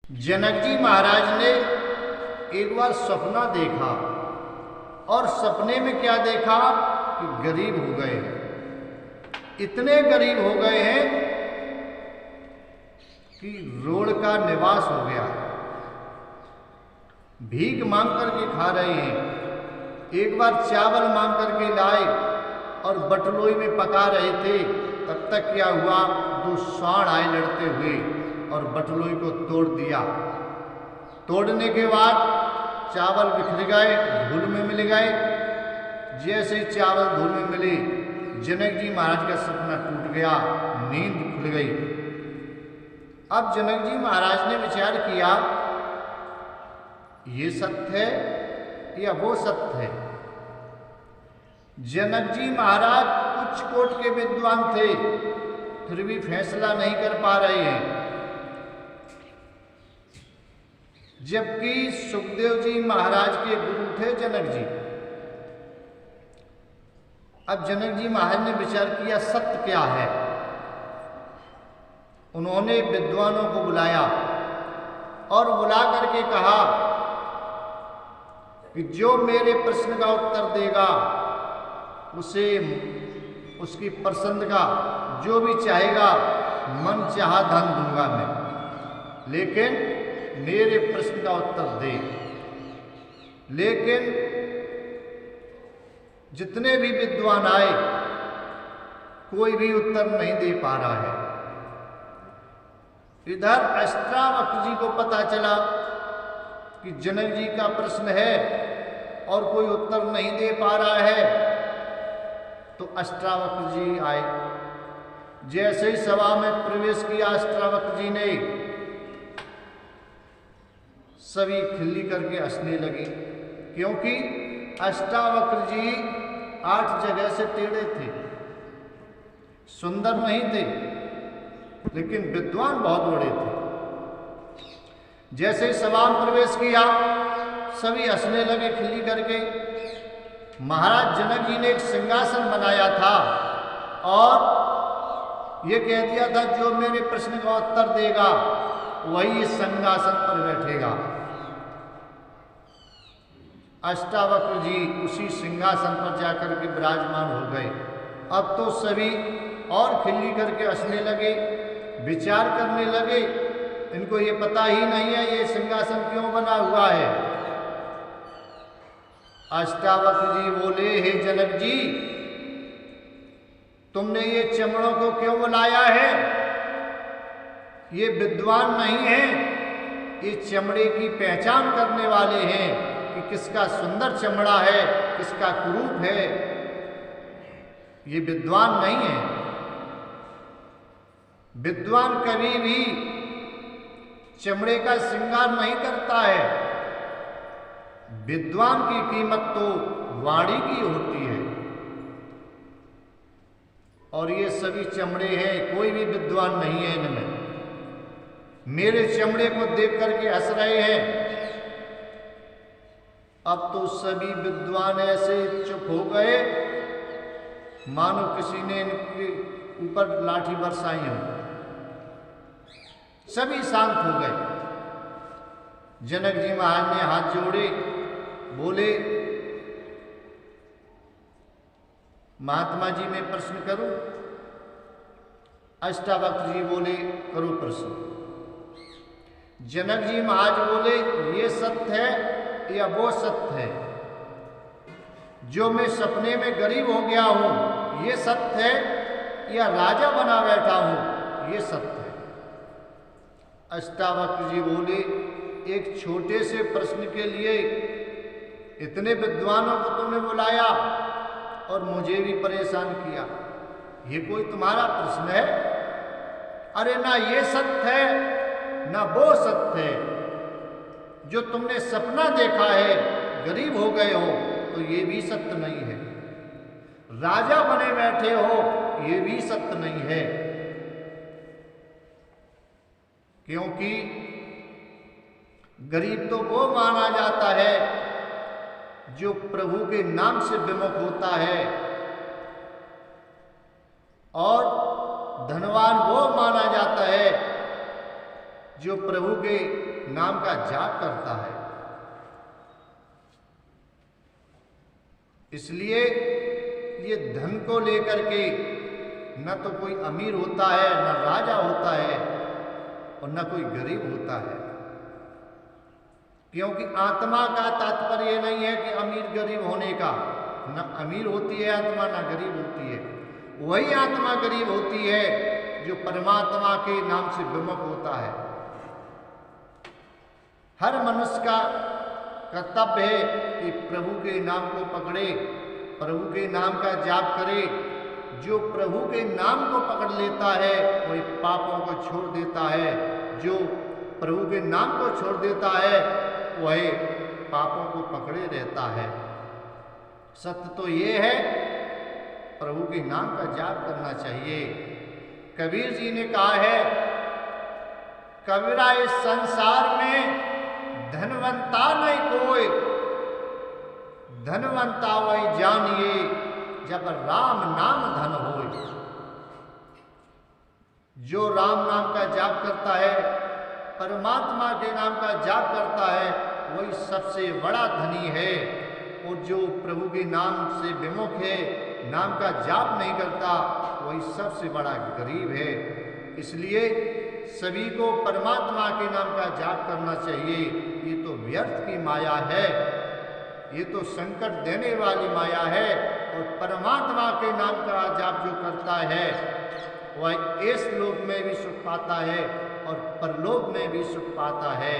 जनक जी महाराज ने एक बार सपना देखा और सपने में क्या देखा कि गरीब हो गए, इतने गरीब हो गए हैं कि रोड का निवास हो गया, भीख मांग करके खा रहे हैं। एक बार चावल मांग करके लाए और बटलोई में पका रहे थे, तब तक क्या हुआ, दो सांड आए लड़ते हुए और बटलोई को तोड़ दिया। तोड़ने के बाद चावल बिखर गए, धूल में मिल गए। जैसे ही चावल धूल में मिले, जनक जी महाराज का सपना टूट गया, नींद खुल गई। अब जनक जी महाराज ने विचार किया, ये सत्य है या वो सत्य है। जनक जी महाराज उच्च कोट के विद्वान थे, फिर भी फैसला नहीं कर पा रहे हैं। जबकि सुखदेव जी महाराज के गुरु थे जनक जी। अब जनक जी महाराज ने विचार किया सत्य क्या है। उन्होंने विद्वानों को बुलाया और बुला करके कहा कि जो मेरे प्रश्न का उत्तर देगा उसे उसकी पसंद का जो भी चाहेगा मन चाहा धन दूंगा मैं, लेकिन मेरे प्रश्न का उत्तर दे। लेकिन जितने भी विद्वान आए कोई भी उत्तर नहीं दे पा रहा है। इधर अष्टावक्र जी को पता चला कि जनक जी का प्रश्न है और कोई उत्तर नहीं दे पा रहा है, तो अष्टावक्र जी आए। जैसे ही सभा में प्रवेश किया अष्टावक्र जी ने, सभी खिल्ली करके हंसने लगे, क्योंकि अष्टावक्र जी 8 जगह से टेढ़े थे, सुंदर नहीं थे, लेकिन विद्वान बहुत बड़े थे। जैसे ही सभा में प्रवेश किया, सभी हंसने लगे खिल्ली करके। महाराज जनक जी ने एक सिंहासन बनाया था और ये कह दिया था जो मेरे प्रश्न का उत्तर देगा वही इस सिंहासन पर बैठेगा। अष्टावक्र जी उसी सिंहासन पर जाकर के विराजमान हो गए। अब तो सभी और खिल्ली करके हंसने लगे, विचार करने लगे, इनको ये पता ही नहीं है ये सिंहासन क्यों बना हुआ है। अष्टावक्र जी बोले, हे जनक जी, तुमने ये चमड़ों को क्यों बुलाया है? ये विद्वान नहीं है, ये चमड़े की पहचान करने वाले हैं कि किसका सुंदर चमड़ा है, किसका कुरूप है। ये विद्वान नहीं है। विद्वान कभी भी चमड़े का श्रृंगार नहीं करता है। विद्वान की कीमत तो वाणी की होती है। और ये सभी चमड़े हैं, कोई भी विद्वान नहीं है इनमें। मेरे चमड़े को देख करके हंस रहे हैं। अब तो सभी विद्वान ऐसे चुप हो गए मानो किसी ने इनके ऊपर लाठी बरसाई हो। सभी शांत हो गए। जनक जी महाराज ने हाथ जोड़े, बोले, महात्मा जी मैं प्रश्न करूं? अष्टावक्र जी बोले, करो प्रश्न। जनक जी महाराज बोले, ये सत्य है या वो सत्य है? जो मैं सपने में गरीब हो गया हूं ये सत्य है या राजा बना बैठा हूं ये सत्य है? अष्टावक्र जी बोले, एक छोटे से प्रश्न के लिए इतने विद्वानों को तुमने बुलाया और मुझे भी परेशान किया, ये कोई तुम्हारा प्रश्न है? अरे ना ये सत्य है ना वो सत्य है। जो तुमने सपना देखा है गरीब हो गए हो तो ये भी सत्य नहीं है। राजा बने बैठे हो ये भी सत्य नहीं है। क्योंकि गरीब तो वो माना जाता है जो प्रभु के नाम से विमुख होता है, और धनवान वो माना जाता है जो प्रभु के नाम का जाप करता है। इसलिए ये धन को लेकर के न तो कोई अमीर होता है, न राजा होता है और न कोई गरीब होता है, क्योंकि आत्मा का तात्पर्य ये नहीं है कि अमीर गरीब होने का। न अमीर होती है आत्मा, न गरीब होती है। वही आत्मा गरीब होती है जो परमात्मा के नाम से विमुख होता है। हर मनुष्य का कर्तव्य है कि प्रभु के नाम को पकड़े, प्रभु के नाम का जाप करे। जो प्रभु के नाम को पकड़ लेता है वही पापों को छोड़ देता है। जो प्रभु के नाम को छोड़ देता है वही पापों को पकड़े रहता है। सत्य तो ये है, प्रभु के नाम का जाप करना चाहिए। कबीर जी ने कहा है, कबीरा इस संसार में धनवंता नहीं कोई, धनवंता वही जानिए जब राम नाम धन होए। जो राम नाम का जाप करता है, परमात्मा के नाम का जाप करता है, वही सबसे बड़ा धनी है। और जो प्रभु के नाम से विमुख है, नाम का जाप नहीं करता, वही सबसे बड़ा गरीब है। इसलिए सभी को परमात्मा के नाम का जाप करना चाहिए। ये तो व्यर्थ की माया है, ये तो संकट देने वाली माया है। और परमात्मा के नाम का जाप जो करता है वह इस लोक में भी सुख पाता है और परलोक में भी सुख पाता है।